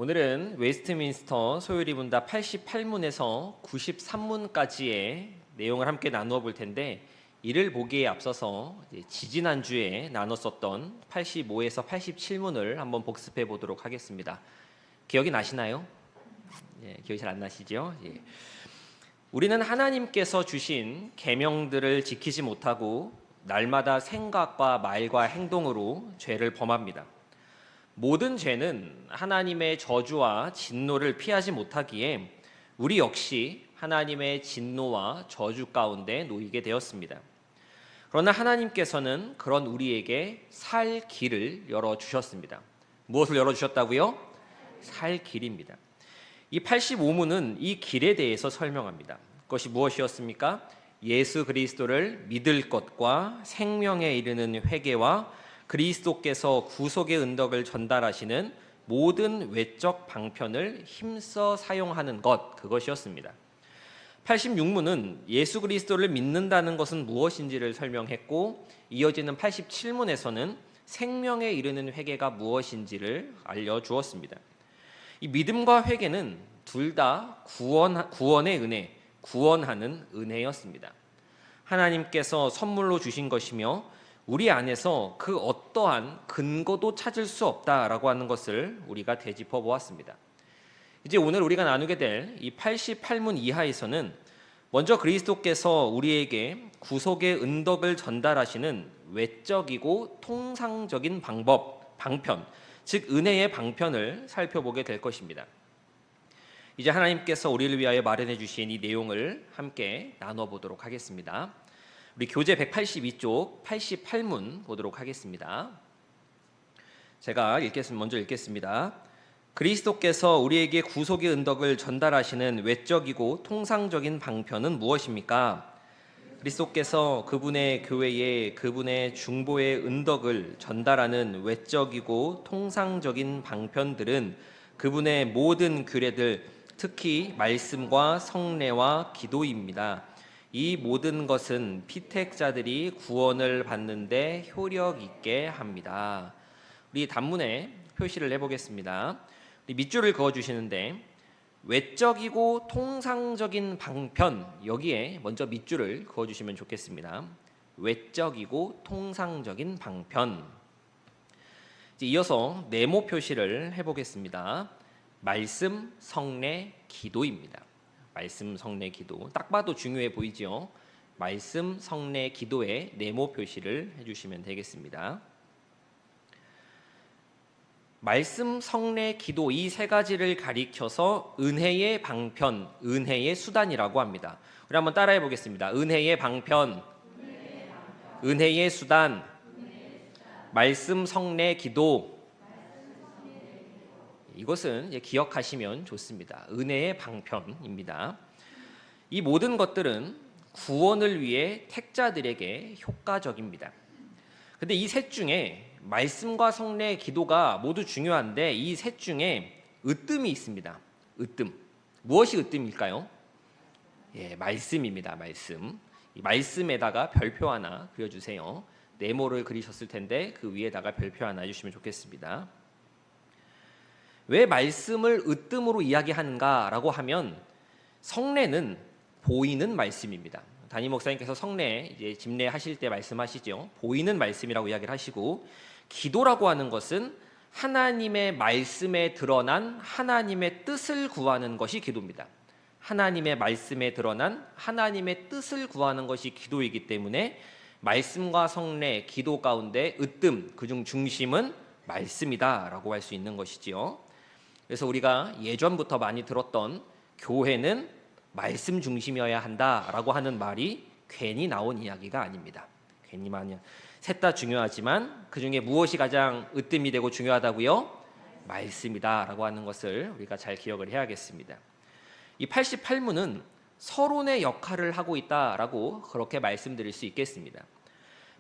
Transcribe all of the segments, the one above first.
오늘은 웨스트민스터 소요리 문답 88문에서 93문까지의 내용을 함께 나누어 볼 텐데, 이를 보기에 앞서서 지지난주에 나눴었던 85에서 87문을 한번 복습해 보도록 하겠습니다. 기억이 나시나요? 기억이 잘 안 나시죠? 우리는 하나님께서 주신 계명들을 지키지 못하고 날마다 생각과 말과 행동으로 죄를 범합니다. 모든 죄는 하나님의 저주와 진노를 피하지 못하기에 우리 역시 하나님의 진노와 저주 가운데 놓이게 되었습니다. 그러나 하나님께서는 그런 우리에게 살 길을 열어주셨습니다. 무엇을 열어주셨다고요? 살 길입니다. 이 85문은 이 길에 대해서 설명합니다. 그것이 무엇이었습니까? 예수 그리스도를 믿을 것과 생명에 이르는 회개와 그리스도께서 구속의 은덕을 전달하시는 모든 외적 방편을 힘써 사용하는 것, 그것이었습니다. 86문은 예수 그리스도를 믿는다는 것은 무엇인지를 설명했고, 이어지는 87문에서는 생명에 이르는 회개가 무엇인지를 알려주었습니다. 이 믿음과 회개는 둘 다 구원의 은혜, 구원하는 은혜였습니다. 하나님께서 선물로 주신 것이며 우리 안에서 그 어떠한 근거도 찾을 수 없다라고 하는 것을 우리가 되짚어 보았습니다. 이제 오늘 우리가 나누게 될 이 88문 이하에서는 먼저 그리스도께서 우리에게 구속의 은덕을 전달하시는 외적이고 통상적인 방편, 즉 은혜의 방편을 살펴보게 될 것입니다. 이제 하나님께서 우리를 위하여 마련해 주신 이 내용을 함께 나눠보도록 하겠습니다. 우리 교재 182쪽 88문 보도록 하겠습니다. 제가 먼저 읽겠습니다. 그리스도께서 우리에게 구속의 은덕을 전달하시는 외적이고 통상적인 방편은 무엇입니까? 그리스도께서 그분의 교회에 그분의 중보의 은덕을 전달하는 외적이고 통상적인 방편들은 그분의 모든 규례들, 특히 말씀과 성례와 기도입니다. 이 모든 것은 피택자들이 구원을 받는 데 효력 있게 합니다. 우리 단문에 표시를 해보겠습니다. 밑줄을 그어주시는데, 외적이고 통상적인 방편, 여기에 먼저 밑줄을 그어주시면 좋겠습니다. 외적이고 통상적인 방편. 이어서 네모 표시를 해보겠습니다. 말씀, 성례, 기도입니다. 말씀, 성례, 기도. 딱 봐도 중요해 보이죠? 말씀, 성례, 기도에 네모 표시를 해주시면 되겠습니다. 말씀, 성례, 기도 이 세 가지를 가리켜서 은혜의 방편, 은혜의 수단이라고 합니다. 우리 한번 따라해 보겠습니다. 은혜의 방편, 은혜의 수단, 말씀, 성례, 기도. 이것은 기억하시면 좋습니다. 은혜의 방편입니다. 이 모든 것들은 구원을 위해 택자들에게 효과적입니다. 근데 이 셋 중에 말씀과 성례, 기도가 모두 중요한데 이 셋 중에 으뜸이 있습니다. 으뜸. 무엇이 으뜸일까요? 말씀입니다. 말씀. 이 말씀에다가 별표 하나 그려주세요. 네모를 그리셨을 텐데 그 위에다가 별표 하나 해주시면 좋겠습니다. 왜 말씀을 으뜸으로 이야기하는가라고 하면, 성례는 보이는 말씀입니다. 담임 목사님께서 성례 집례하실 때 말씀하시죠. 보이는 말씀이라고 이야기를 하시고, 기도라고 하는 것은 하나님의 말씀에 드러난 하나님의 뜻을 구하는 것이 기도입니다. 하나님의 말씀에 드러난 하나님의 뜻을 구하는 것이 기도이기 때문에 말씀과 성례, 기도 가운데 으뜸, 그중 중심은 말씀이다라고 할 수 있는 것이지요. 그래서 우리가 예전부터 많이 들었던 교회는 말씀 중심이어야 한다라고 하는 말이 괜히 나온 이야기가 아닙니다. 괜히 많이 셋 다 중요하지만 그 중에 무엇이 가장 으뜸이 되고 중요하다고요? 말씀이다라고 하는 것을 우리가 잘 기억을 해야겠습니다. 이 88문은 서론의 역할을 하고 있다라고 그렇게 말씀드릴 수 있겠습니다.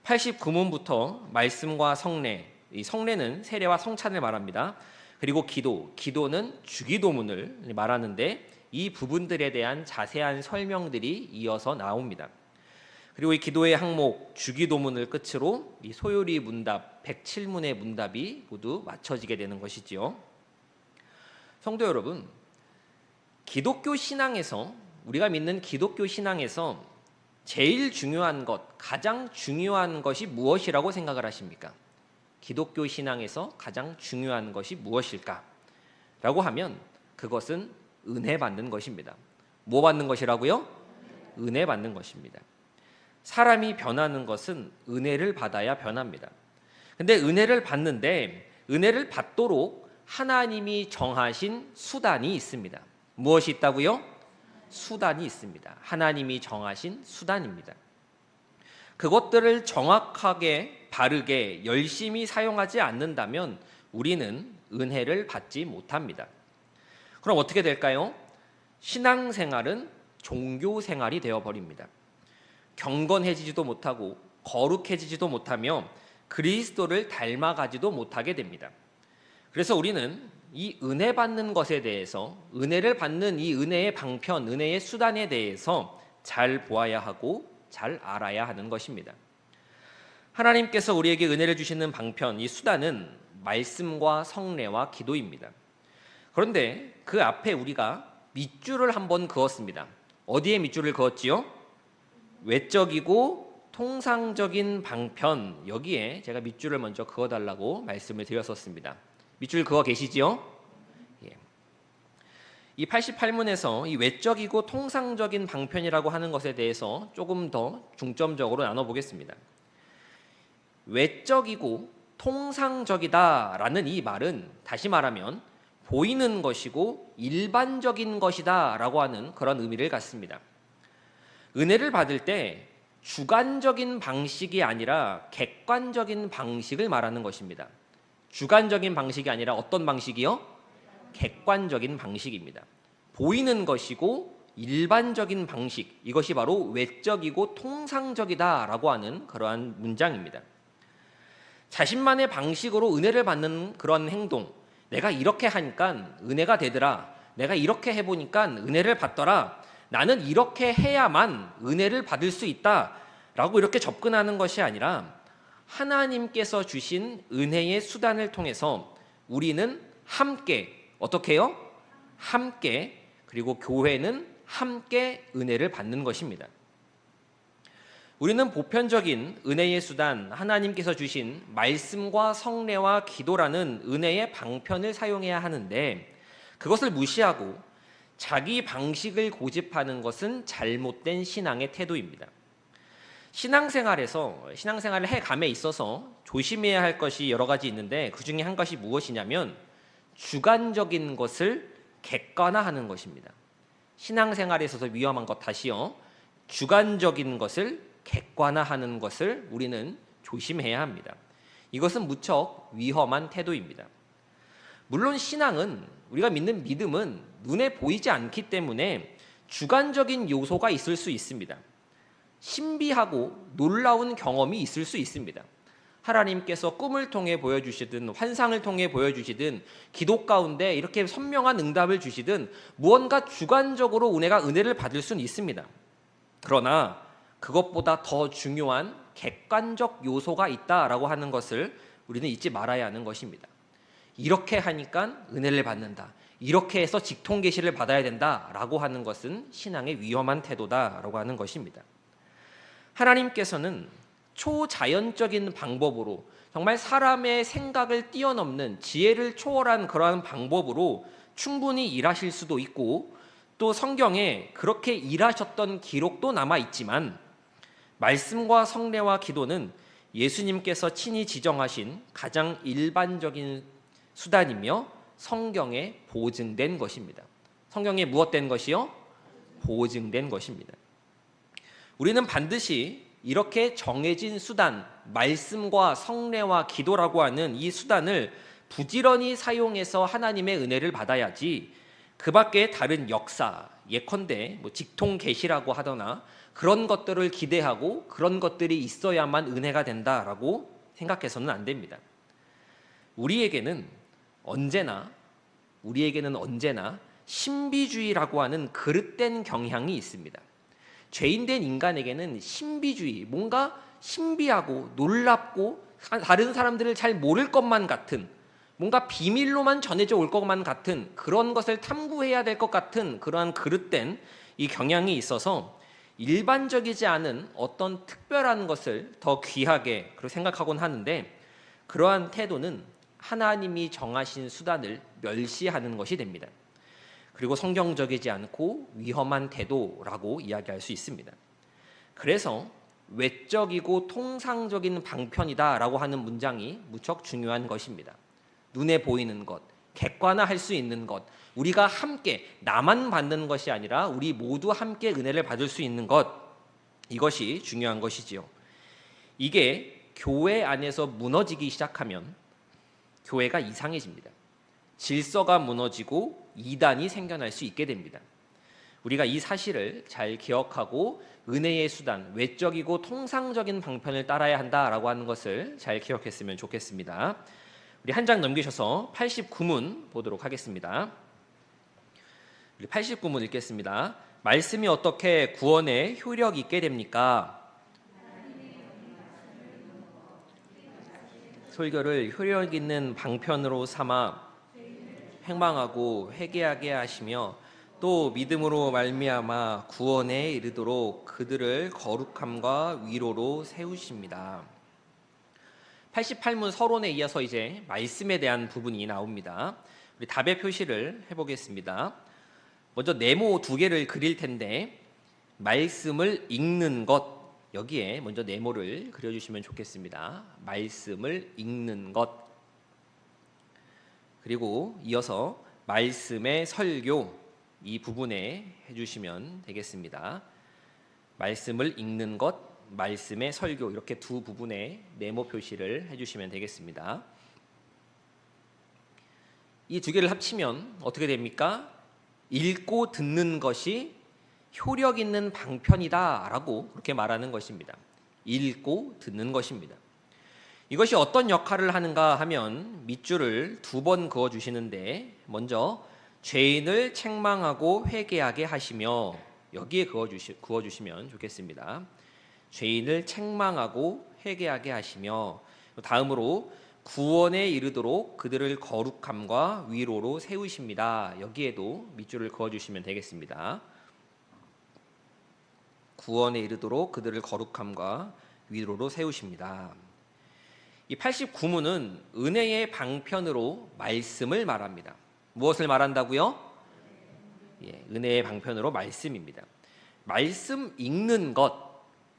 89문부터 말씀과 성례, 이 성례는 세례와 성찬을 말합니다. 그리고 기도는 주기도문을 말하는데 이 부분들에 대한 자세한 설명들이 이어서 나옵니다. 그리고 이 기도의 항목 주기도문을 끝으로 이 소요리 문답 107문의 문답이 모두 맞춰지게 되는 것이지요. 성도 여러분, 기독교 신앙에서, 우리가 믿는 기독교 신앙에서 제일 중요한 것, 가장 중요한 것이 무엇이라고 생각을 하십니까? 기독교 신앙에서 가장 중요한 것이 무엇일까? 라고 하면 그것은 은혜 받는 것입니다. 뭐 받는 것이라고요? 은혜 받는 것입니다. 사람이 변하는 것은 은혜를 받아야 변합니다. 근데 은혜를 받는데 은혜를 받도록 하나님이 정하신 수단이 있습니다. 무엇이 있다고요? 수단이 있습니다. 하나님이 정하신 수단입니다. 그것들을 정확하게, 바르게, 열심히 사용하지 않는다면 우리는 은혜를 받지 못합니다. 그럼 어떻게 될까요? 신앙생활은 종교생활이 되어버립니다. 경건해지지도 못하고 거룩해지지도 못하며 그리스도를 닮아가지도 못하게 됩니다. 그래서 우리는 이 은혜 받는 것에 대해서, 은혜를 받는 이 은혜의 방편, 은혜의 수단에 대해서 잘 보아야 하고 잘 알아야 하는 것입니다. 하나님께서 우리에게 은혜를 주시는 방편, 이 수단은 말씀과 성례와 기도입니다. 그런데 그 앞에 우리가 밑줄을 한번 그었습니다. 어디에 밑줄을 그었지요? 외적이고 통상적인 방편, 여기에 제가 밑줄을 먼저 그어달라고 말씀을 드렸었습니다. 밑줄 그어 계시지요? 예. 이 88문에서 이 외적이고 통상적인 방편이라고 하는 것에 대해서 조금 더 중점적으로 나눠보겠습니다. 외적이고 통상적이다라는 이 말은 다시 말하면 보이는 것이고 일반적인 것이다라고 하는 그런 의미를 갖습니다. 은혜를 받을 때 주관적인 방식이 아니라 객관적인 방식을 말하는 것입니다. 주관적인 방식이 아니라 어떤 방식이요? 객관적인 방식입니다. 보이는 것이고 일반적인 방식, 이것이 바로 외적이고 통상적이다라고 하는 그러한 문장입니다. 자신만의 방식으로 은혜를 받는 그런 행동, 내가 이렇게 하니까 은혜가 되더라, 내가 이렇게 해보니까 은혜를 받더라, 나는 이렇게 해야만 은혜를 받을 수 있다라고 이렇게 접근하는 것이 아니라 하나님께서 주신 은혜의 수단을 통해서 우리는 함께, 어떻게 해요? 함께, 그리고 교회는 함께 은혜를 받는 것입니다. 우리는 보편적인 은혜의 수단, 하나님께서 주신 말씀과 성례와 기도라는 은혜의 방편을 사용해야 하는데 그것을 무시하고 자기 방식을 고집하는 것은 잘못된 신앙의 태도입니다. 신앙생활을 해감에 있어서 조심해야 할 것이 여러 가지 있는데 그 중에 한 것이 무엇이냐면 주관적인 것을 객관화하는 것입니다. 신앙생활에 있어서 위험한 것 다시요. 주관적인 것을 객관화하는 것을 우리는 조심해야 합니다. 이것은 무척 위험한 태도입니다. 물론 신앙은, 우리가 믿는 믿음은 눈에 보이지 않기 때문에 주관적인 요소가 있을 수 있습니다. 신비하고 놀라운 경험이 있을 수 있습니다. 하나님께서 꿈을 통해 보여주시든 환상을 통해 보여주시든 기도 가운데 이렇게 선명한 응답을 주시든 무언가 주관적으로 은혜를 받을 수는 있습니다. 그러나 그것보다 더 중요한 객관적 요소가 있다라고 하는 것을 우리는 잊지 말아야 하는 것입니다. 이렇게 하니까 은혜를 받는다, 이렇게 해서 직통 계시를 받아야 된다라고 하는 것은 신앙의 위험한 태도다라고 하는 것입니다. 하나님께서는 초자연적인 방법으로, 정말 사람의 생각을 뛰어넘는 지혜를 초월한 그러한 방법으로 충분히 일하실 수도 있고 또 성경에 그렇게 일하셨던 기록도 남아있지만 말씀과 성례와 기도는 예수님께서 친히 지정하신 가장 일반적인 수단이며 성경에 보증된 것입니다. 성경에 무엇된 것이요? 보증된 것입니다. 우리는 반드시 이렇게 정해진 수단, 말씀과 성례와 기도라고 하는 이 수단을 부지런히 사용해서 하나님의 은혜를 받아야지 그 밖에 다른 역사, 예컨대 직통 계시라고 하거나 그런 것들을 기대하고 그런 것들이 있어야만 은혜가 된다라고 생각해서는 안 됩니다. 우리에게는 언제나 신비주의라고 하는 그릇된 경향이 있습니다. 죄인된 인간에게는 신비주의, 뭔가 신비하고 놀랍고 다른 사람들을 잘 모를 것만 같은 뭔가 비밀로만 전해져 올 것만 같은 그런 것을 탐구해야 될 것 같은 그러한 그릇된 이 경향이 있어서 일반적이지 않은 어떤 특별한 것을 더 귀하게 그렇게 생각하곤 하는데, 그러한 태도는 하나님이 정하신 수단을 멸시하는 것이 됩니다. 그리고 성경적이지 않고 위험한 태도라고 이야기할 수 있습니다. 그래서 외적이고 통상적인 방편이다라고 하는 문장이 무척 중요한 것입니다. 눈에 보이는 것, 객관화할 수 있는 것, 우리가 함께 나만 받는 것이 아니라 우리 모두 함께 은혜를 받을 수 있는 것, 이것이 중요한 것이지요. 이게 교회 안에서 무너지기 시작하면 교회가 이상해집니다. 질서가 무너지고 이단이 생겨날 수 있게 됩니다. 우리가 이 사실을 잘 기억하고 은혜의 수단, 외적이고 통상적인 방편을 따라야 한다라고 하는 것을 잘 기억했으면 좋겠습니다. 우리 한 장 넘기셔서 89문 보도록 하겠습니다. 우리 89문 읽겠습니다. 말씀이 어떻게 구원에 효력 있게 됩니까? 설교를 효력 있는 방편으로 삼아 행망하고 회개하게 하시며 또 믿음으로 말미암아 구원에 이르도록 그들을 거룩함과 위로로 세우십니다. 88문 서론에 이어서 이제 말씀에 대한 부분이 나옵니다. 우리 답의 표시를 해보겠습니다. 먼저 네모 두 개를 그릴 텐데, 말씀을 읽는 것, 여기에 먼저 네모를 그려주시면 좋겠습니다. 말씀을 읽는 것. 그리고 이어서 말씀의 설교, 이 부분에 해주시면 되겠습니다. 말씀을 읽는 것, 말씀의 설교, 이렇게 두 부분에 네모 표시를 해주시면 되겠습니다. 이 두 개를 합치면 어떻게 됩니까? 읽고 듣는 것이 효력 있는 방편이다라고 그렇게 말하는 것입니다. 읽고 듣는 것입니다. 이것이 어떤 역할을 하는가 하면 밑줄을 두 번 그어 주시는데, 먼저 죄인을 책망하고 회개하게 하시며, 여기에 그어 주시면 좋겠습니다. 죄인을 책망하고 회개하게 하시며, 다음으로 구원에 이르도록 그들을 거룩함과 위로로 세우십니다. 여기에도 밑줄을 그어 주시면 되겠습니다. 구원에 이르도록 그들을 거룩함과 위로로 세우십니다. 이 89문은 은혜의 방편으로 말씀을 말합니다. 무엇을 말한다고요? 은혜의 방편으로 말씀입니다. 말씀 읽는 것,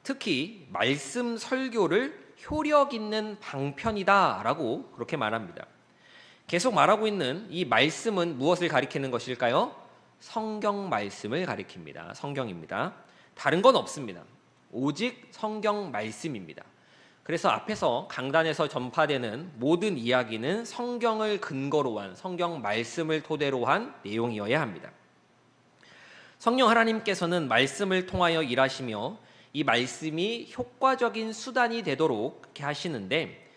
특히 말씀 설교를 효력 있는 방편이다라고 그렇게 말합니다. 계속 말하고 있는 이 말씀은 무엇을 가리키는 것일까요? 성경 말씀을 가리킵니다. 성경입니다. 다른 건 없습니다. 오직 성경 말씀입니다. 그래서 앞에서 강단에서 전파되는 모든 이야기는 성경을 근거로 한, 성경 말씀을 토대로 한 내용이어야 합니다. 성령 하나님께서는 말씀을 통하여 일하시며 이 말씀이 효과적인 수단이 되도록 그렇게 하시는데,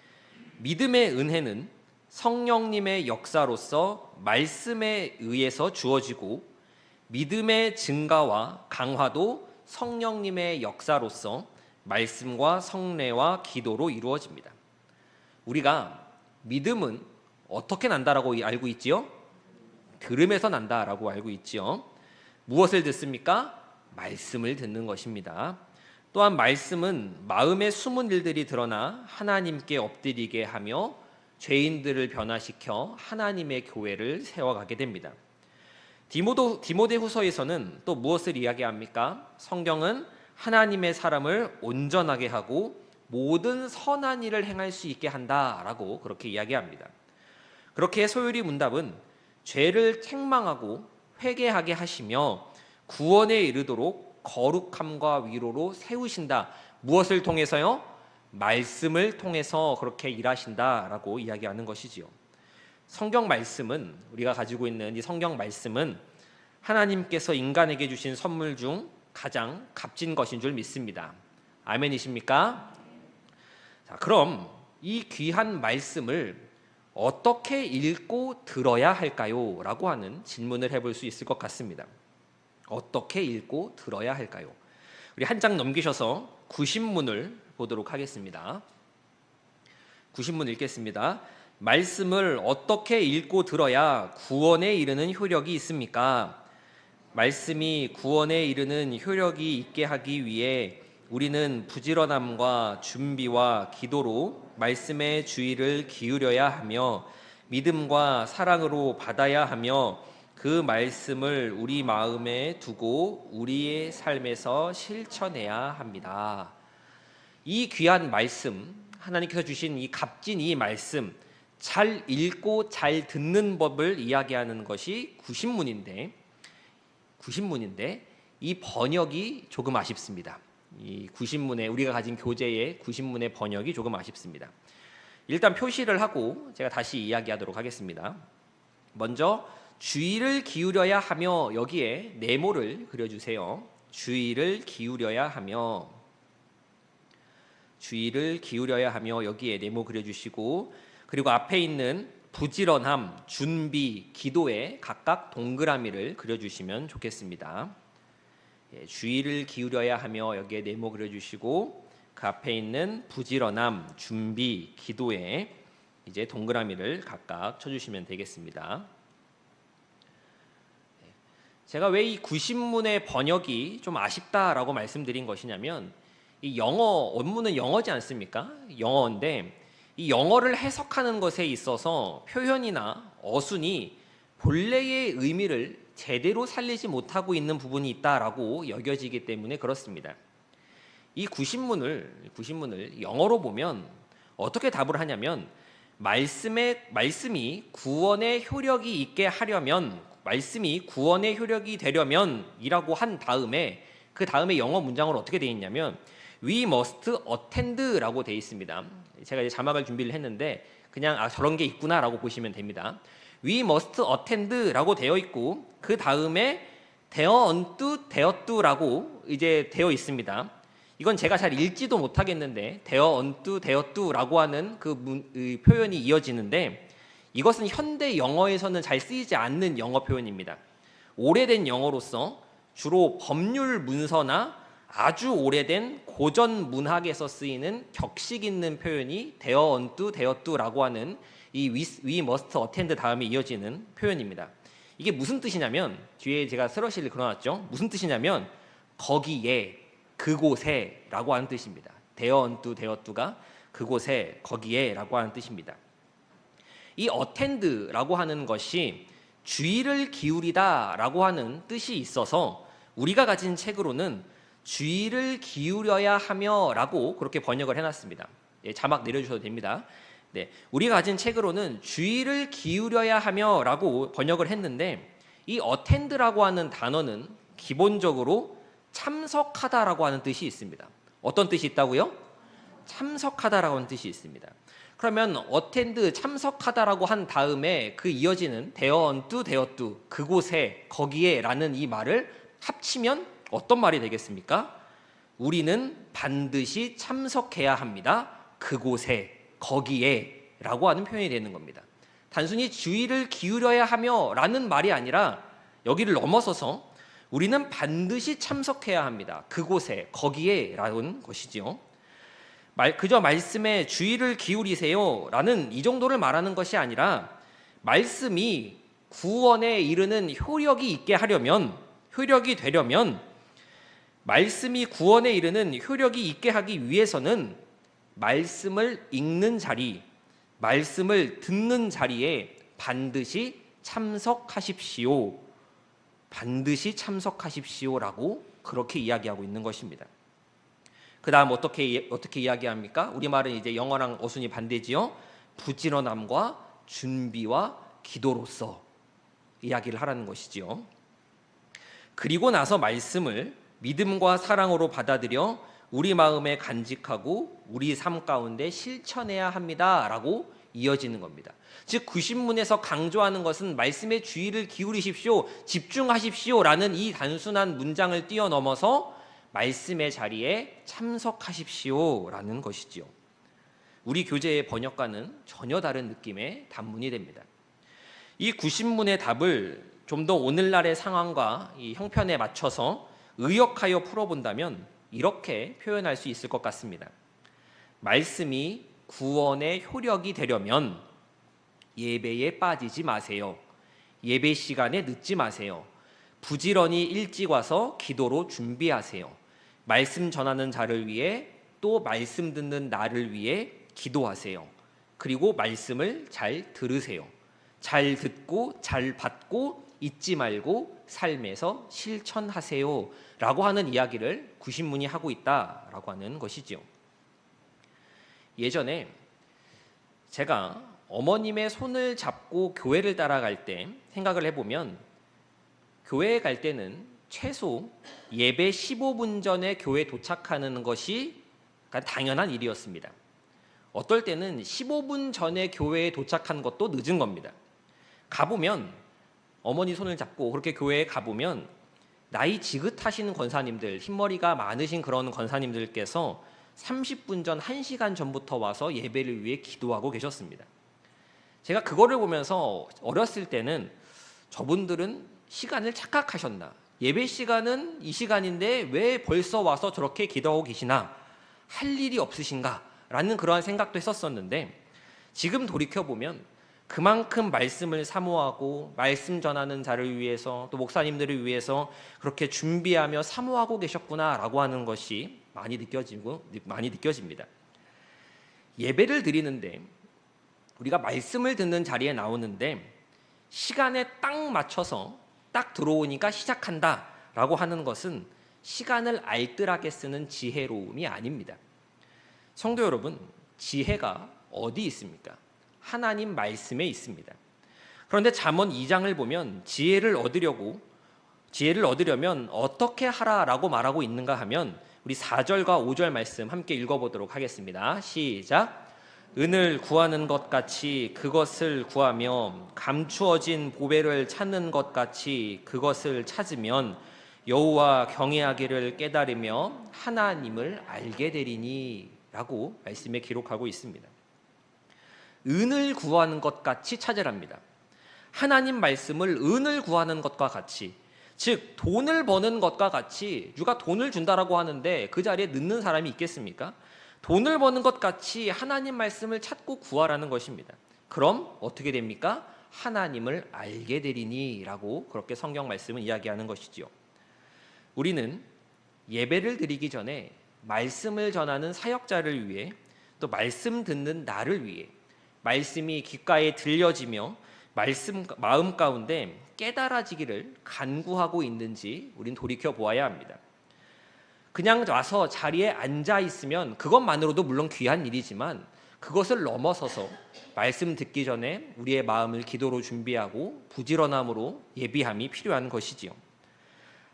믿음의 은혜는 성령님의 역사로서 말씀에 의해서 주어지고, 믿음의 증가와 강화도 성령님의 역사로서 말씀과 성례와 기도로 이루어집니다. 우리가 믿음은 어떻게 난다라고 알고 있지요? 들음에서 난다라고 알고 있지요. 무엇을 듣습니까? 말씀을 듣는 것입니다. 또한 말씀은 마음의 숨은 일들이 드러나 하나님께 엎드리게 하며 죄인들을 변화시켜 하나님의 교회를 세워가게 됩니다. 디모데후서에서는 또 무엇을 이야기합니까? 성경은 하나님의 사람을 온전하게 하고 모든 선한 일을 행할 수 있게 한다라고 그렇게 이야기합니다. 그렇게 소율이 문답은 죄를 책망하고 회개하게 하시며 구원에 이르도록 거룩함과 위로로 세우신다. 무엇을 통해서요? 말씀을 통해서 그렇게 일하신다라고 이야기하는 것이지요. 성경 말씀은, 우리가 가지고 있는 이 성경 말씀은 하나님께서 인간에게 주신 선물 중 가장 값진 것인 줄 믿습니다. 아멘이십니까? 자, 그럼 이 귀한 말씀을 어떻게 읽고 들어야 할까요? 라고 하는 질문을 해볼 수 있을 것 같습니다. 어떻게 읽고 들어야 할까요? 우리 한 장 넘기셔서 90문을 보도록 하겠습니다. 90문 읽겠습니다. 말씀을 어떻게 읽고 들어야 구원에 이르는 효력이 있습니까? 말씀이 구원에 이르는 효력이 있게 하기 위해 우리는 부지런함과 준비와 기도로 말씀의 주의를 기울여야 하며 믿음과 사랑으로 받아야 하며 그 말씀을 우리 마음에 두고 우리의 삶에서 실천해야 합니다. 이 귀한 말씀, 하나님께서 주신 이 값진 이 말씀, 잘 읽고 잘 듣는 법을 이야기하는 것이 구신문인데 이 번역이 조금 아쉽습니다. 이 구신문의 우리가 가진 교재의 구신문의 번역이 조금 아쉽습니다. 일단 표시를 하고 제가 다시 이야기하도록 하겠습니다. 먼저 주의를 기울여야 하며 여기에 네모를 그려주세요. 주의를 기울여야 하며 여기에 네모 그려주시고 그리고 앞에 있는 부지런함, 준비, 기도에 각각 동그라미를 그려주시면 좋겠습니다. 주의를 기울여야 하며 여기에 네모 그려주시고 그 앞에 있는 부지런함, 준비, 기도에 이제 동그라미를 각각 쳐주시면 되겠습니다. 제가 왜 이 구신문의 번역이 좀 아쉽다라고 말씀드린 것이냐면 이 영어 원문은 영어지 않습니까? 영어인데 이 영어를 해석하는 것에 있어서 표현이나 어순이 본래의 의미를 제대로 살리지 못하고 있는 부분이 있다라고 여겨지기 때문에 그렇습니다. 이 구신문을 영어로 보면 어떻게 답을 하냐면 말씀이 구원의 효력이 있게 하려면 말씀이 구원의 효력이 되려면 이라고 한 다음에 그 다음에 영어 문장으로 어떻게 되어 있냐면 We must attend라고 되어 있습니다. 제가 이제 자막을 준비를 했는데 그냥 저런 게 있구나라고 보시면 됩니다. We must attend라고 되어 있고 그 다음에 되었두라고 이제 되어 있습니다. 이건 제가 잘 읽지도 못하겠는데 되었두라고 하는 그 표현이 이어지는데 이것은 현대 영어에서는 잘 쓰이지 않는 영어 표현입니다. 오래된 영어로서 주로 법률 문서나 아주 오래된 고전 문학에서 쓰이는 격식 있는 표현이 되었두라고 하는 이 we must attend 다음에 이어지는 표현입니다. 이게 무슨 뜻이냐면 뒤에 제가 스러시를 그려놨죠. 무슨 뜻이냐면 거기에, 그곳에 라고 하는 뜻입니다. 되었두가 그곳에, 거기에 라고 하는 뜻입니다. 이 attend라고 하는 것이 주의를 기울이다 라고 하는 뜻이 있어서 우리가 가진 책으로는 주의를 기울여야 하며 라고 그렇게 번역을 해놨습니다. 자막 내려주셔도 됩니다. 네, 우리가 가진 책으로는 주의를 기울여야 하며 라고 번역을 했는데 이 attend라고 하는 단어는 기본적으로 참석하다라고 하는 뜻이 있습니다. 어떤 뜻이 있다고요? 참석하다라고 하는 뜻이 있습니다. 그러면 attend 참석하다라고 한 다음에 그 이어지는 되었두 그곳에 거기에 라는 이 말을 합치면 어떤 말이 되겠습니까? 우리는 반드시 참석해야 합니다. 그곳에 거기에 라고 하는 표현이 되는 겁니다. 단순히 주의를 기울여야 하며 라는 말이 아니라 여기를 넘어서서 우리는 반드시 참석해야 합니다. 그곳에 거기에 라는 것이지요. 그저 말씀에 주의를 기울이세요 라는 이 정도를 말하는 것이 아니라 말씀이 구원에 이르는 효력이 되려면 말씀이 구원에 이르는 효력이 있게 하기 위해서는 말씀을 읽는 자리, 말씀을 듣는 자리에 반드시 참석하십시오라고 그렇게 이야기하고 있는 것입니다. 그 다음 어떻게 이야기합니까? 우리말은 이제 영어랑 어순이 반대지요. 부지런함과 준비와 기도로서 이야기를 하라는 것이지요. 그리고 나서 말씀을 믿음과 사랑으로 받아들여 우리 마음에 간직하고 우리 삶 가운데 실천해야 합니다라고 이어지는 겁니다. 즉 구신문에서 강조하는 것은 말씀에 주의를 기울이십시오, 집중하십시오라는 이 단순한 문장을 뛰어넘어서 말씀의 자리에 참석하십시오라는 것이지요. 우리 교재의 번역과는 전혀 다른 느낌의 단문이 됩니다. 이 구신문의 답을 좀 더 오늘날의 상황과 이 형편에 맞춰서 의역하여 풀어본다면 이렇게 표현할 수 있을 것 같습니다. 말씀이 구원의 효력이 되려면 예배에 빠지지 마세요. 예배 시간에 늦지 마세요. 부지런히 일찍 와서 기도로 준비하세요. 말씀 전하는 자를 위해 또 말씀 듣는 나를 위해 기도하세요. 그리고 말씀을 잘 들으세요. 잘 듣고 잘 받고 잊지 말고 삶에서 실천하세요. 라고 하는 이야기를 구신문이 하고 있다라고 하는 것이지요. 예전에 제가 어머님의 손을 잡고 교회를 따라갈 때 생각을 해보면 교회에 갈 때는 최소 예배 15분 전에 교회에 도착하는 것이 당연한 일이었습니다. 어떨 때는 15분 전에 교회에 도착한 것도 늦은 겁니다. 가보면 어머니 손을 잡고 그렇게 교회에 가보면 나이 지긋하신 권사님들, 흰머리가 많으신 그런 권사님들께서 30분 전, 1시간 전부터 와서 예배를 위해 기도하고 계셨습니다. 제가 그거를 보면서 어렸을 때는 저분들은 시간을 착각하셨나? 예배 시간은 이 시간인데 왜 벌써 와서 저렇게 기도하고 계시나? 할 일이 없으신가? 라는 그러한 생각도 했었었는데 지금 돌이켜보면 그만큼 말씀을 사모하고 말씀 전하는 자를 위해서 또 목사님들을 위해서 그렇게 준비하며 사모하고 계셨구나라고 하는 것이 많이 느껴집니다. 예배를 드리는데 우리가 말씀을 듣는 자리에 나오는데 시간에 딱 맞춰서 딱 들어오니까 시작한다라고 하는 것은 시간을 알뜰하게 쓰는 지혜로움이 아닙니다. 성도 여러분, 지혜가 어디 있습니까? 하나님 말씀에 있습니다. 그런데 잠언 2장을 보면 지혜를 얻으려면 어떻게 하라라고 말하고 있는가 하면 우리 4절과 5절 말씀 함께 읽어보도록 하겠습니다. 시작. 은을 구하는 것 같이 그것을 구하며 감추어진 보배를 찾는 것 같이 그것을 찾으면 여호와 경외하기를 깨달으며 하나님을 알게 되리니 라고 말씀에 기록하고 있습니다. 은을 구하는 것 같이 찾으랍니다. 하나님 말씀을 은을 구하는 것과 같이, 즉 돈을 버는 것과 같이 누가 돈을 준다라고 하는데 그 자리에 늦는 사람이 있겠습니까? 돈을 버는 것 같이 하나님 말씀을 찾고 구하라는 것입니다. 그럼 어떻게 됩니까? 하나님을 알게 되리니 라고 그렇게 성경 말씀은 이야기하는 것이지요. 우리는 예배를 드리기 전에 말씀을 전하는 사역자를 위해 또 말씀 듣는 나를 위해 말씀이 귓가에 들려지며 말씀 마음 가운데 깨달아지기를 간구하고 있는지 우린 돌이켜 보아야 합니다. 그냥 와서 자리에 앉아 있으면 그것만으로도 물론 귀한 일이지만 그것을 넘어서서 말씀 듣기 전에 우리의 마음을 기도로 준비하고 부지런함으로 예비함이 필요한 것이지요.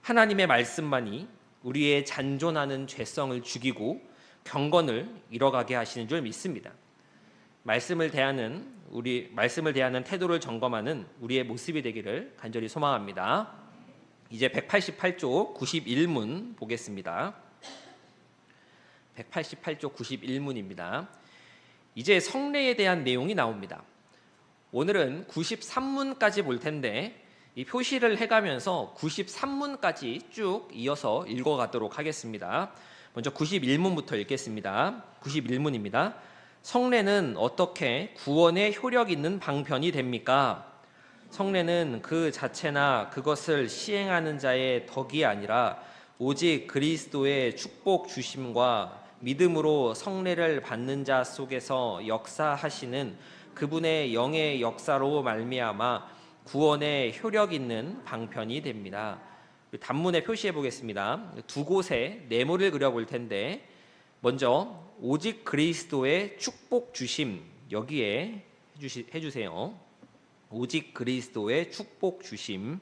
하나님의 말씀만이 우리의 잔존하는 죄성을 죽이고 경건을 이뤄가게 하시는 줄 믿습니다. 말씀을 대하는 태도를 점검하는 우리의 모습이 되기를 간절히 소망합니다. 이제 188쪽 91문 보겠습니다. 188쪽 91문입니다. 이제 성례에 대한 내용이 나옵니다. 오늘은 93문까지 볼 텐데 이 표시를 해가면서 93문까지 쭉 이어서 읽어가도록 하겠습니다. 먼저 91문부터 읽겠습니다. 91문입니다. 성례는 어떻게 구원의 효력 있는 방편이 됩니까? 성례는 그 자체나 그것을 시행하는 자의 덕이 아니라 오직 그리스도의 축복 주심과 믿음으로 성례를 받는 자 속에서 역사하시는 그분의 영의 역사로 말미암아 구원의 효력 있는 방편이 됩니다. 단문에 표시해 보겠습니다. 두 곳에 네모를 그려볼 텐데 먼저 오직 그리스도의 축복 주심 여기에 해주세요. 오직 그리스도의 축복 주심.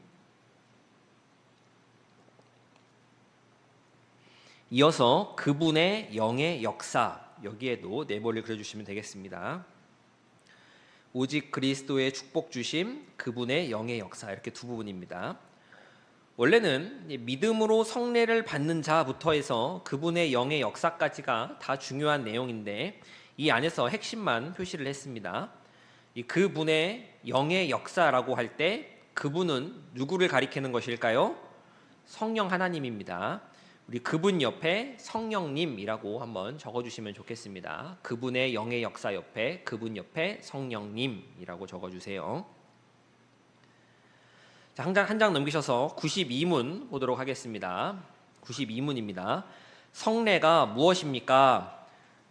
이어서 그분의 영의 역사 여기에도 네모를 그려주시면 되겠습니다. 오직 그리스도의 축복 주심, 그분의 영의 역사 이렇게 두 부분입니다. 원래는 믿음으로 성례를 받는 자부터 해서 그분의 영의 역사까지가 다 중요한 내용인데 이 안에서 핵심만 표시를 했습니다. 그분의 영의 역사라고 할 때 그분은 누구를 가리키는 것일까요? 성령 하나님입니다. 우리 그분 옆에 성령님이라고 한번 적어주시면 좋겠습니다. 그분의 영의 역사 옆에 그분 옆에 성령님이라고 적어주세요. 자, 한 장 넘기셔서 92문 보도록 하겠습니다. 92문입니다. 성례가 무엇입니까?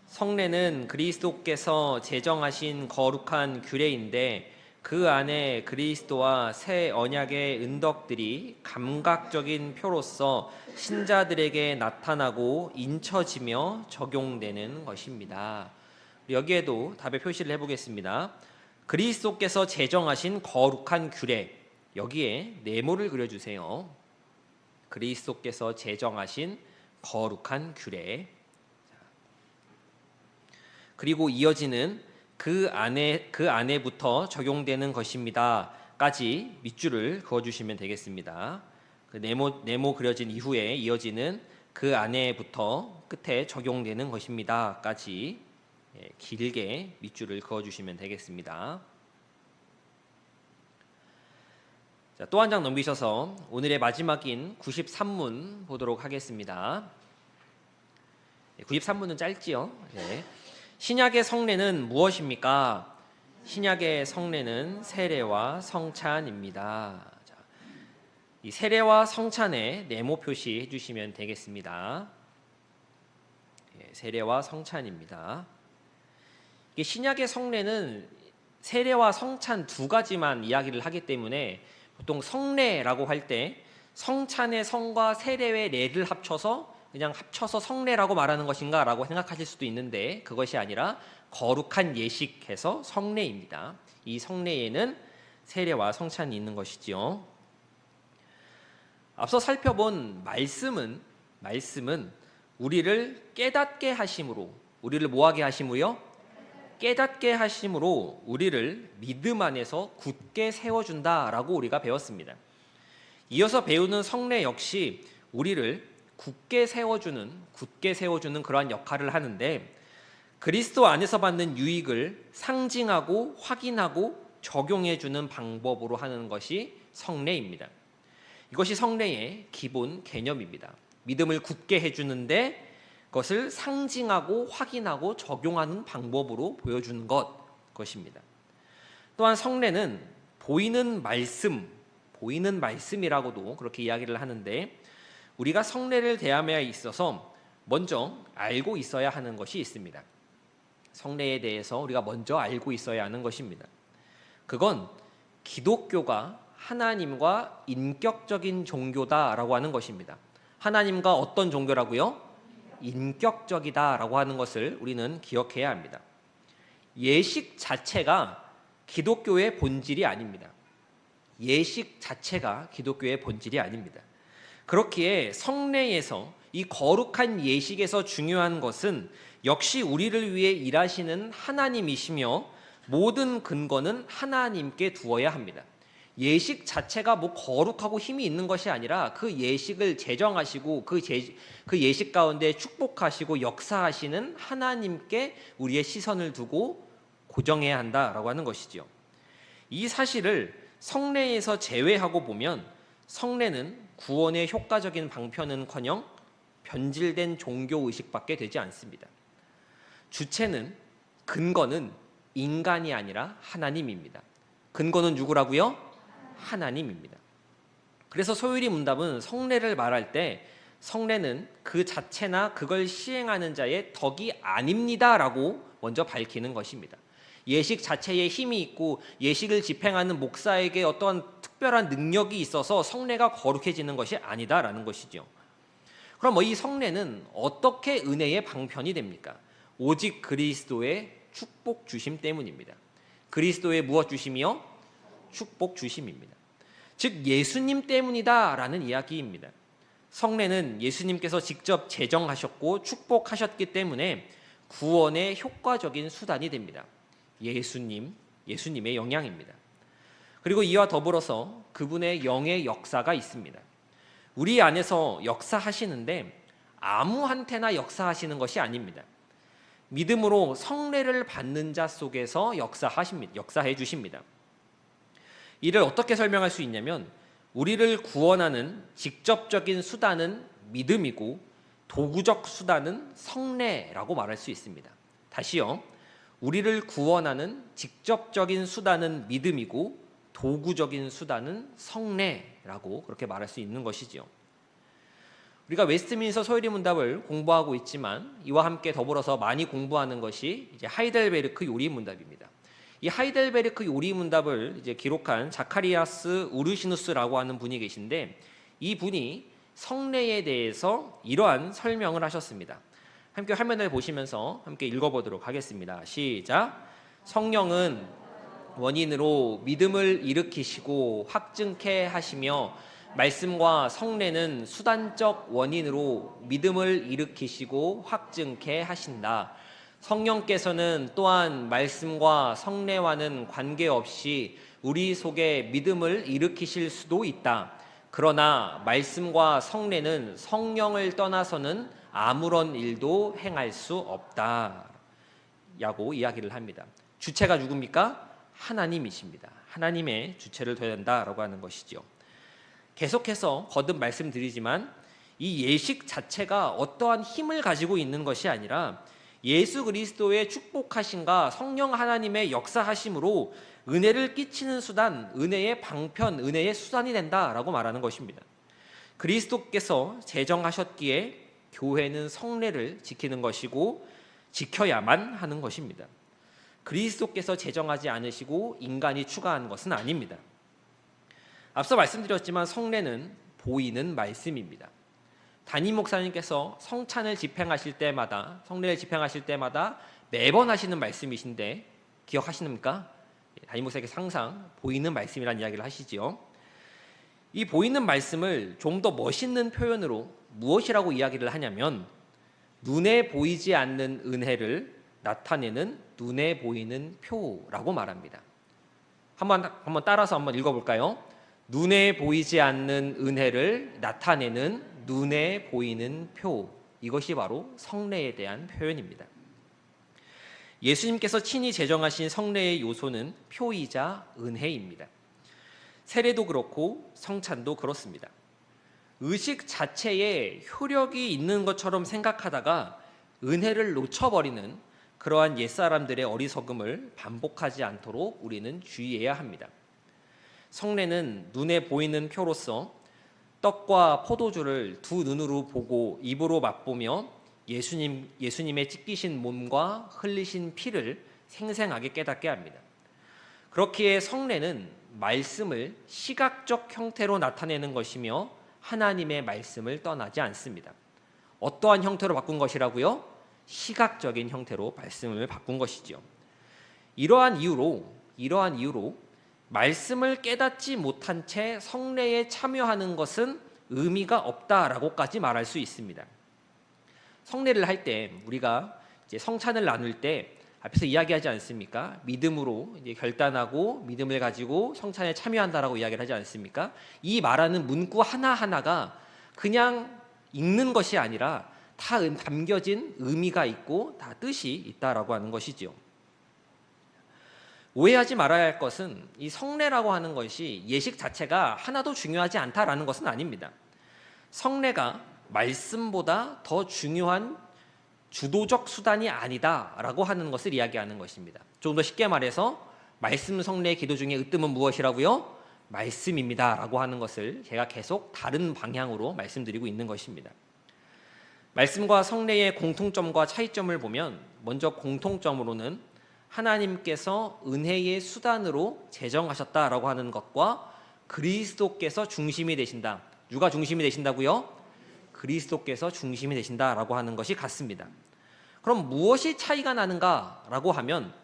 성례는 그리스도께서 제정하신 거룩한 규례인데 그 안에 그리스도와 새 언약의 은덕들이 감각적인 표로서 신자들에게 나타나고 인쳐지며 적용되는 것입니다. 여기에도 답의 표시를 해보겠습니다. 그리스도께서 제정하신 거룩한 규례, 여기에 네모를 그려주세요. 그리스도께서 제정하신 거룩한 규례, 그리고 이어지는 그 안에부터 적용되는 것입니다까지 밑줄을 그어주시면 되겠습니다. 그 네모 그려진 이후에 이어지는 그 안에부터 끝에 적용되는 것입니다까지 길게 밑줄을 그어주시면 되겠습니다. 또 한 장 넘기셔서 오늘의 마지막인 93문 보도록 하겠습니다. 93문은 짧지요? 네. 신약의 성례는 무엇입니까? 신약의 성례는 세례와 성찬입니다. 자, 이 세례와 성찬에 네모 표시해 주시면 되겠습니다. 세례와 성찬입니다. 신약의 성례는 세례와 성찬 두 가지만 이야기를 하기 때문에 보통 성례라고 할 때 성찬의 성과 세례의 레를 합쳐서 그냥 합쳐서 성례라고 말하는 것인가 라고 생각하실 수도 있는데 그것이 아니라 거룩한 예식해서 성례입니다. 이 성례에는 세례와 성찬이 있는 것이지요. 앞서 살펴본 말씀은 우리를 깨닫게 하심으로, 우리를 뭐하게 하심으로요? 깨닫게 하심으로 우리를 믿음 안에서 굳게 세워준다라고 우리가 배웠습니다. 이어서 배우는 성례 역시 우리를 굳게 세워주는 그러한 역할을 하는데 그리스도 안에서 받는 유익을 상징하고 확인하고 적용해주는 방법으로 하는 것이 성례입니다. 이것이 성례의 기본 개념입니다. 믿음을 굳게 해주는데 그것을 상징하고 확인하고 적용하는 방법으로 보여주는 것입니다. 또한 성례는 보이는 말씀이라고도 그렇게 이야기를 하는데 우리가 성례를 대함에 있어서 먼저 알고 있어야 하는 것이 있습니다. 성례에 대해서 우리가 먼저 알고 있어야 하는 것입니다. 그건 기독교가 하나님과 인격적인 종교다라고 하는 것입니다. 하나님과 어떤 종교라고요? 인격적이다라고 하는 것을 우리는 기억해야 합니다. 예식 자체가 기독교의 본질이 아닙니다. 예식 자체가 기독교의 본질이 아닙니다. 그렇기에 성례에서 이 거룩한 예식에서 중요한 것은 역시 우리를 위해 일하시는 하나님이시며 모든 근거는 하나님께 두어야 합니다. 예식 자체가 뭐 거룩하고 힘이 있는 것이 아니라 그 예식을 제정하시고 그 예식 가운데 축복하시고 역사하시는 하나님께 우리의 시선을 두고 고정해야 한다라고 하는 것이죠. 이 사실을 성례에서 제외하고 보면 성례는 구원의 효과적인 방편은커녕 변질된 종교의식밖에 되지 않습니다. 근거는 인간이 아니라 하나님입니다. 근거는 누구라고요? 하나님입니다. 그래서 소율이 문답은 성례를 말할 때 성례는 그 자체나 그걸 시행하는 자의 덕이 아닙니다라고 먼저 밝히는 것입니다. 예식 자체에 힘이 있고 예식을 집행하는 목사에게 어떠한 특별한 능력이 있어서 성례가 거룩해지는 것이 아니다라는 것이죠. 그럼 이 성례는 어떻게 은혜의 방편이 됩니까? 오직 그리스도의 축복 주심 때문입니다. 그리스도의 무엇 주심이요? 축복 주심입니다. 즉 예수님 때문이다라는 이야기입니다. 성례는 예수님께서 직접 제정하셨고 축복하셨기 때문에 구원의 효과적인 수단이 됩니다. 예수님의 영향입니다. 그리고 이와 더불어서 그분의 영의 역사가 있습니다. 우리 안에서 역사하시는데 아무한테나 역사하시는 것이 아닙니다. 믿음으로 성례를 받는 자 속에서 역사해 주십니다. 이를 어떻게 설명할 수 있냐면 우리를 구원하는 직접적인 수단은 믿음이고 도구적 수단은 성례라고 말할 수 있습니다. 다시요. 우리를 구원하는 직접적인 수단은 믿음이고 도구적인 수단은 성례라고 그렇게 말할 수 있는 것이지요. 우리가 웨스트민스터 소요리 문답을 공부하고 있지만 이와 함께 더불어서 많이 공부하는 것이 이제 하이델베르크 요리 문답입니다. 이 하이델베르크 요리 문답을 이제 기록한 자카리아스 우르시누스라고 하는 분이 계신데 이 분이 성례에 대해서 이러한 설명을 하셨습니다. 함께 화면을 보시면서 함께 읽어보도록 하겠습니다. 시작. 성령은 원인으로 믿음을 일으키시고 확증케 하시며 말씀과 성례는 수단적 원인으로 믿음을 일으키시고 확증케 하신다. 성령께서는 또한 말씀과 성례와는 관계없이 우리 속에 믿음을 일으키실 수도 있다. 그러나 말씀과 성례는 성령을 떠나서는 아무런 일도 행할 수 없다. 라고 이야기를 합니다. 주체가 누굽니까? 하나님이십니다. 하나님의 주체를 둬야 된다라고 하는 것이죠. 계속해서 거듭 말씀드리지만 이 예식 자체가 어떠한 힘을 가지고 있는 것이 아니라 예수 그리스도의 축복하심과 성령 하나님의 역사하심으로 은혜를 끼치는 수단, 은혜의 방편, 은혜의 수단이 된다라고 말하는 것입니다. 그리스도께서 제정하셨기에 교회는 성례를 지키는 것이고 지켜야만 하는 것입니다. 그리스도께서 제정하지 않으시고 인간이 추가한 것은 아닙니다. 앞서 말씀드렸지만 성례는 보이는 말씀입니다. 담임 목사님께서 성찬을 집행하실 때마다, 성례를 집행하실 때마다 매번 하시는 말씀이신데 기억하시십니까? 담임 목사님께서 항상 보이는 말씀이라는 이야기를 하시지요. 이 보이는 말씀을 좀 더 멋있는 표현으로 무엇이라고 이야기를 하냐면 눈에 보이지 않는 은혜를 나타내는 눈에 보이는 표라고 말합니다. 한번 따라서 한번 읽어볼까요? 눈에 보이지 않는 은혜를 나타내는 눈에 보이는 표. 이것이 바로 성례에 대한 표현입니다. 예수님께서 친히 제정하신 성례의 요소는 표이자 은혜입니다. 세례도 그렇고 성찬도 그렇습니다. 의식 자체에 효력이 있는 것처럼 생각하다가 은혜를 놓쳐버리는 그러한 옛사람들의 어리석음을 반복하지 않도록 우리는 주의해야 합니다. 성례는 눈에 보이는 표로서 떡과 포도주를 두 눈으로 보고 입으로 맛보며 예수님의 찢기신 몸과 흘리신 피를 생생하게 깨닫게 합니다. 그렇기에 성례는 말씀을 시각적 형태로 나타내는 것이며 하나님의 말씀을 떠나지 않습니다. 어떠한 형태로 바꾼 것이라고요? 시각적인 형태로 말씀을 바꾼 것이죠. 이러한 이유로 말씀을 깨닫지 못한 채 성례에 참여하는 것은 의미가 없다라고까지 말할 수 있습니다. 성례를 할 때 우리가 이제 성찬을 나눌 때 앞에서 이야기하지 않습니까? 믿음으로 이제 결단하고 믿음을 가지고 성찬에 참여한다라고 이야기를 하지 않습니까? 이 말하는 문구 하나하나가 그냥 읽는 것이 아니라 다 담겨진 의미가 있고 다 뜻이 있다라고 하는 것이죠. 오해하지 말아야 할 것은 이 성례라고 하는 것이 예식 자체가 하나도 중요하지 않다라는 것은 아닙니다. 성례가 말씀보다 더 중요한 주도적 수단이 아니다라고 하는 것을 이야기하는 것입니다. 좀 더 쉽게 말해서 말씀 성례의 기도 중에 으뜸은 무엇이라고요? 말씀입니다라고 하는 것을 제가 계속 다른 방향으로 말씀드리고 있는 것입니다. 말씀과 성례의 공통점과 차이점을 보면 먼저 공통점으로는 하나님께서 은혜의 수단으로 제정하셨다라고 하는 것과 그리스도께서 중심이 되신다. 누가 중심이 되신다고요? 그리스도께서 중심이 되신다라고 하는 것이 같습니다. 그럼 무엇이 차이가 나는가라고 하면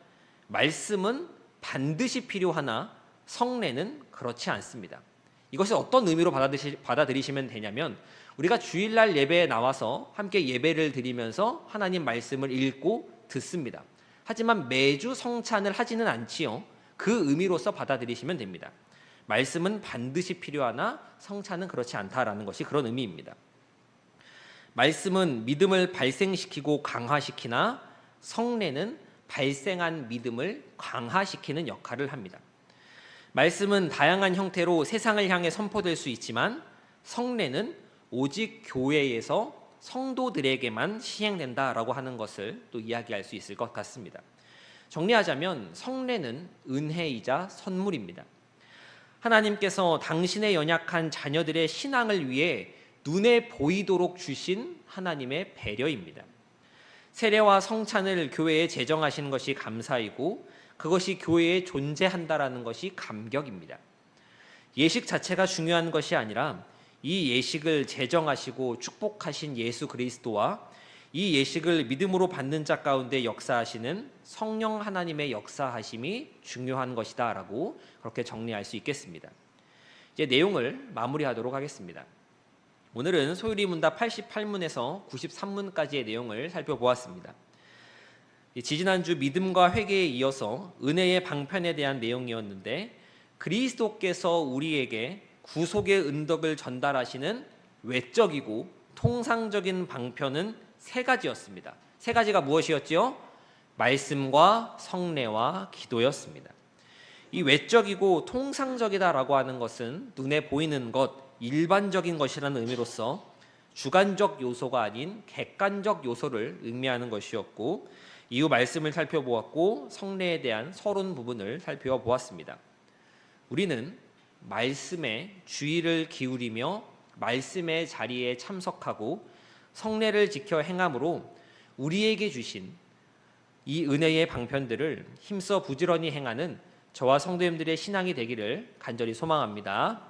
말씀은 반드시 필요하나 성례는 그렇지 않습니다. 이것을 어떤 의미로 받아들이시면 되냐면 우리가 주일날 예배에 나와서 함께 예배를 드리면서 하나님 말씀을 읽고 듣습니다. 하지만 매주 성찬을 하지는 않지요. 그 의미로서 받아들이시면 됩니다. 말씀은 반드시 필요하나 성찬은 그렇지 않다라는 것이 그런 의미입니다. 말씀은 믿음을 발생시키고 강화시키나 성례는 발생한 믿음을 강화시키는 역할을 합니다. 말씀은 다양한 형태로 세상을 향해 선포될 수 있지만 성례는 오직 교회에서 성도들에게만 시행된다라고 하는 것을 또 이야기할 수 있을 것 같습니다. 정리하자면 성례는 은혜이자 선물입니다. 하나님께서 당신의 연약한 자녀들의 신앙을 위해 눈에 보이도록 주신 하나님의 배려입니다. 세례와 성찬을 교회에 제정하신 것이 감사이고 그것이 교회에 존재한다라는 것이 감격입니다. 예식 자체가 중요한 것이 아니라 이 예식을 제정하시고 축복하신 예수 그리스도와 이 예식을 믿음으로 받는 자 가운데 역사하시는 성령 하나님의 역사하심이 중요한 것이다라고 그렇게 정리할 수 있겠습니다. 이제 내용을 마무리하도록 하겠습니다. 오늘은 소율이 문답 88문에서 93문까지의 내용을 살펴보았습니다. 지지난주 믿음과 회개에 이어서 은혜의 방편에 대한 내용이었는데 그리스도께서 우리에게 구속의 은덕을 전달하시는 외적이고 통상적인 방편은 세 가지였습니다. 세 가지가 무엇이었지요? 말씀과 성례와 기도였습니다. 이 외적이고 통상적이다라고 하는 것은 눈에 보이는 것, 일반적인 것이라는 의미로서 주관적 요소가 아닌 객관적 요소를 의미하는 것이었고 이후 말씀을 살펴보았고 성례에 대한 서론 부분을 살펴보았습니다. 우리는 말씀에 주의를 기울이며 말씀의 자리에 참석하고 성례를 지켜 행함으로 우리에게 주신 이 은혜의 방편들을 힘써 부지런히 행하는 저와 성도님들의 신앙이 되기를 간절히 소망합니다.